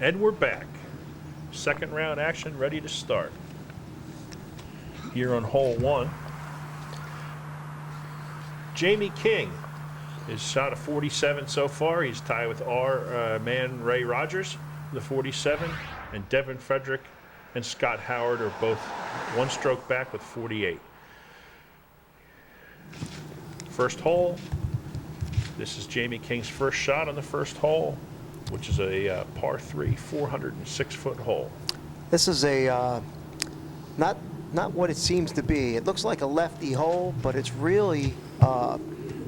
And we're back. Second round action ready to start. Here on hole 1. Jamie King is shot a 47 so far. He's tied with our man Ray Rogers, the 47, and Devin Frederick and Scott Howard are both one stroke back with 48. First hole. This is Jamie King's first shot on the first hole, which is a par 3, 406-foot hole. This is a not what it seems to be. It looks like a lefty hole, but it's really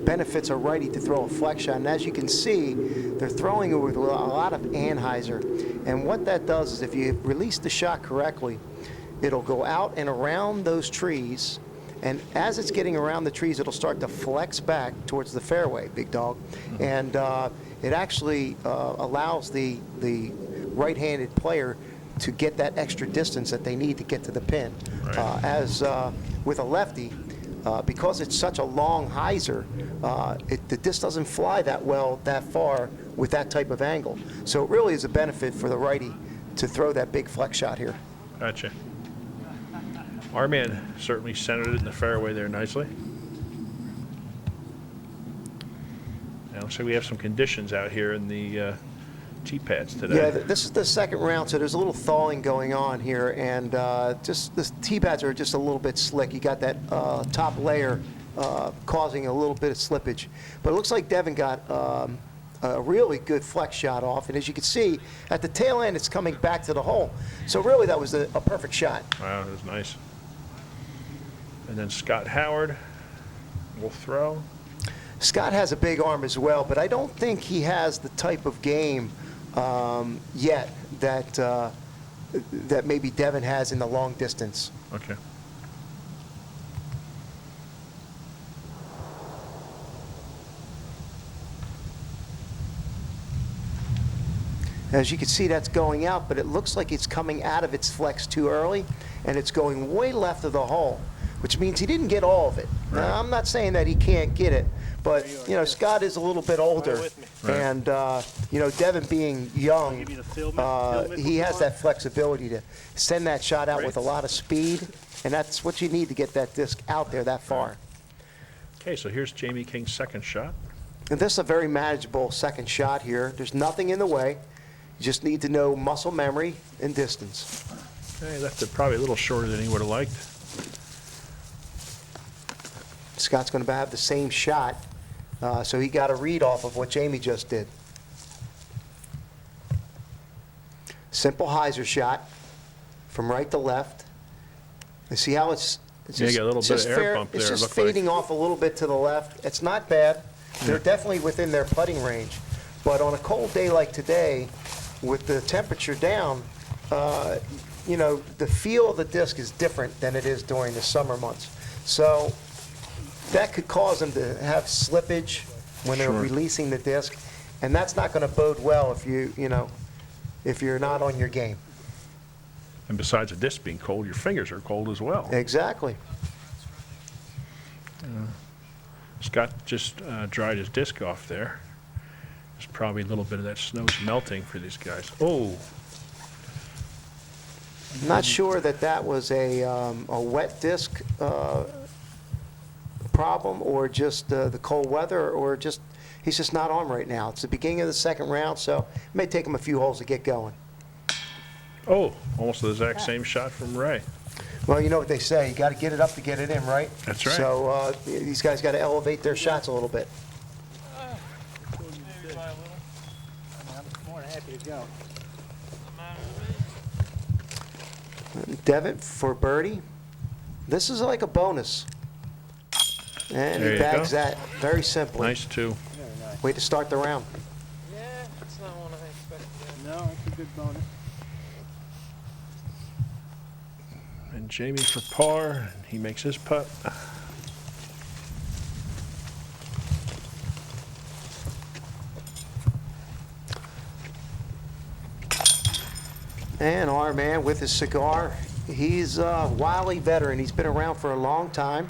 benefits a righty to throw a flex shot. And as you can see, they're throwing it with a lot of anhyzer. And what that does is if you release the shot correctly, it'll go out and around those trees. And as it's getting around the trees, it'll start to flex back towards the fairway, big dog. And it actually allows the right-handed player to get that extra distance that they need to get to the pin. Right. As with a lefty, because it's such a long hyzer, the disc doesn't fly that far with that type of angle. So it really is a benefit for the righty to throw that big flex shot here. Gotcha. Our man certainly centered it in the fairway there nicely. Now, looks like we have some conditions out here in the tee pads today. Yeah, this is the second round, so there's a little thawing going on here, and just the tee pads are just a little bit slick. You got that top layer causing a little bit of slippage. But it looks like Devin got a really good flex shot off, and as you can see, at the tail end, it's coming back to the hole. So really, that was a perfect shot. Wow, that was nice. And then Scott Howard will throw. Scott has a big arm as well, but I don't think he has the type of game yet that maybe Devin has in the long distance. Okay. As you can see, that's going out, but it looks like it's coming out of its flex too early, and it's going way left of the hole, which means he didn't get all of it. Right. Now, I'm not saying that he can't get it, but, you know, Scott is a little bit older, Right. and, you know, Devin being young, he has that flexibility to send that shot out with a lot of speed, and that's what you need to get that disc out there that far. Okay, so here's Jamie King's second shot. And this is a very manageable second shot here. There's nothing in the way. You just need to know muscle memory and distance. Okay, left it probably a little shorter than he would have liked. Scott's going to have the same shot, so he got a read off of what Jamie just did. Simple hyzer shot from right to left. And see how it's Yeah, just, you got a little bit of air bump there, it's it just looked like. fading off a little bit to the left. It's not bad. They're definitely within their putting range. But on a cold day like today, with the temperature down, you know, the feel of the disc is different than it is during the summer months. So that could cause them to have slippage when they're Sure. releasing the disc, and that's not going to bode well if if you're not on your game. And besides the disc being cold, your fingers are cold as well. Exactly. Scott just dried his disc off there. There's probably a little bit of that snow's melting for these guys. Oh, I'm not sure that was a wet disc problem, or just the cold weather, or just he's just not on right now. It's the beginning of the second round, so it may take him a few holes to get going. oh, almost the exact same shot from Ray. Well, you know what they say, you got to get it up to get it in, right? That's right. So these guys got to elevate their shots a little bit. I'm more than happy to go. Devitt for birdie. This is like a bonus. And There he you bags go. that very simply. Nice two. Very nice. Way to start the round. Yeah, that's not one I expected. No, it's a good bonus. And Jamie for par. He makes his putt. And our man with his cigar, he's a wily veteran. He's been around for a long time.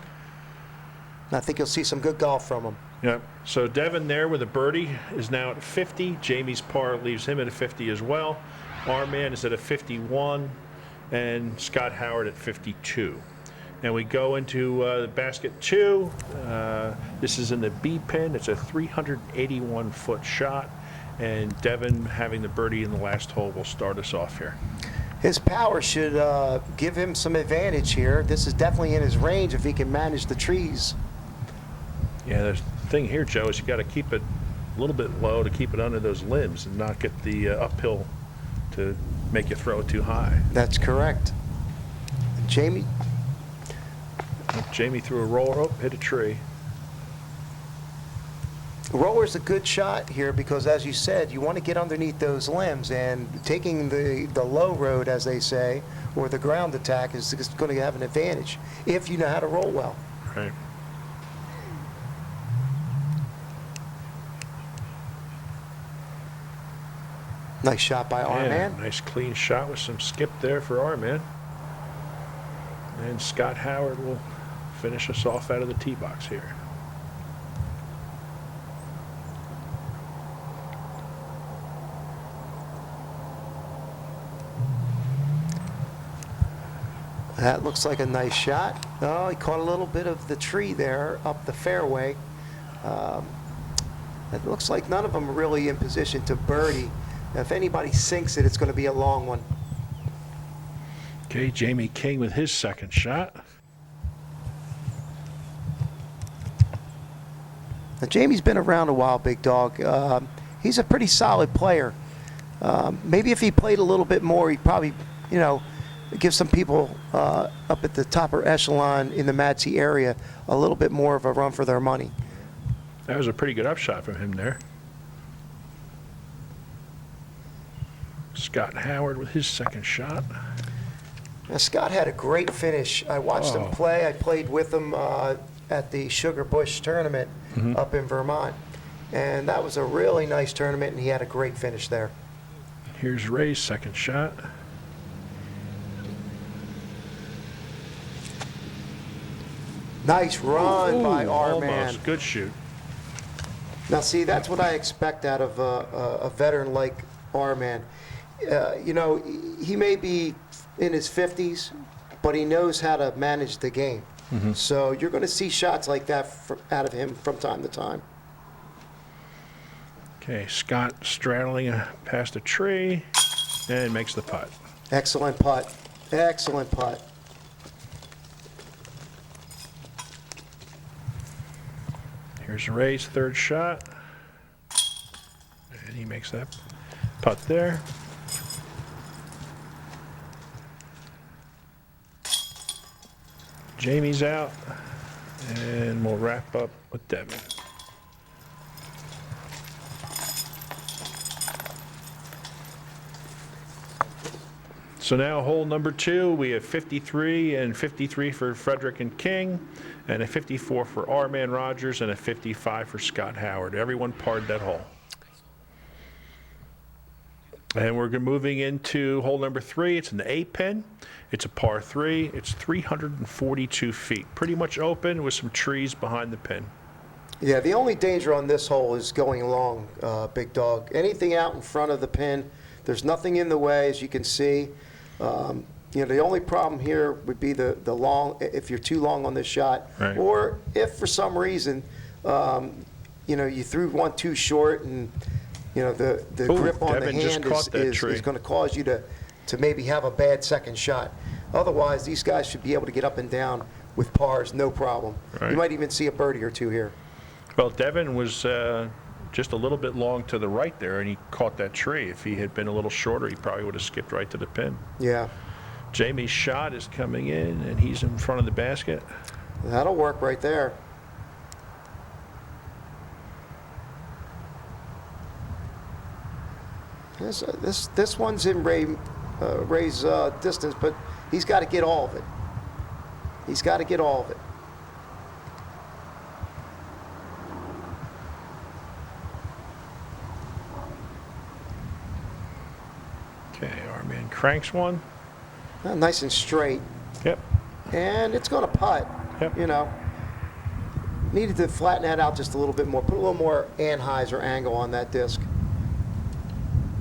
And I think you'll see some good golf from him. Yep. So Devin there with a birdie is now at 50. Jamie's par leaves him at a 50 as well. Our man is at a 51, and Scott Howard at 52. And we go into basket 2. This is in the B pin. It's a 381-foot shot, and Devin, having the birdie in the last hole, will start us off here. His power should give him some advantage here. This is definitely in his range if he can manage the trees. Yeah, the thing here, Joe, is you got to keep it a little bit low to keep it under those limbs and not get the uphill to make you throw it too high. That's correct. Jamie threw a roller, hit a tree. Roller's a good shot here because, as you said, you want to get underneath those limbs, and taking the low road, as they say, or the ground attack is going to have an advantage if you know how to roll well. Right. Nice shot by our man. Nice clean shot with some skip there for our man. And Scott Howard will finish us off out of the tee box here. That looks like a nice shot. Oh, he caught a little bit of the tree there up the fairway. It looks like none of them are really in position to birdie. Now, if anybody sinks it, it's going to be a long one. Okay, Jamie King with his second shot. Now, Jamie's been around a while, big dog. He's a pretty solid player. Maybe if he played a little bit more, he'd probably, give some people up at the top echelon in the Madsey area a little bit more of a run for their money. That was a pretty good upshot from him there. Scott Howard with his second shot. Now, Scott had a great finish. I watched him play. I played with him at the Sugar Bush tournament up in Vermont. And that was a really nice tournament, and he had a great finish there. Here's Ray's second shot. Nice run by our almost. man. Good shoot. Now, see, that's what I expect out of a veteran like our man. He may be in his 50s, but he knows how to manage the game. So you're going to see shots like that out of him from time to time. Okay, Scott straddling past a tree and makes the putt. Excellent putt. Excellent putt. Here's Ray's third shot. And he makes that putt there. Jamie's out. And we'll wrap up with Devin. So now hole number 2, we have 53 and 53 for Frederick and King, and a 54 for our man Rogers, and a 55 for Scott Howard. Everyone parred that hole. And we're moving into hole number 3. It's an A pin. It's a par 3. It's 342 feet. Pretty much open with some trees behind the pin. Yeah, the only danger on this hole is going long, big dog. Anything out in front of the pin, there's nothing in the way, as you can see. The only problem here would be the long, if you're too long on this shot, Right. Or if for some reason, you threw one too short, and the grip on the Devin just hand caught that is tree. going to cause you to maybe have a bad second shot. Otherwise, these guys should be able to get up and down with pars, no problem. Right. You might even see a birdie or two here. Well, Devin was just a little bit long to the right there, and he caught that tree. If he had been a little shorter, he probably would have skipped right to the pin. Yeah, Jamie's shot is coming in, and he's in front of the basket. that'll work right there. This one's in Ray's distance, but he's got to get all of it. He's got to get all of it. Okay, our man cranks one. Nice and straight. Yep. And it's going to putt. Yep. Needed to flatten that out just a little bit more, put a little more Anheuser angle on that disc.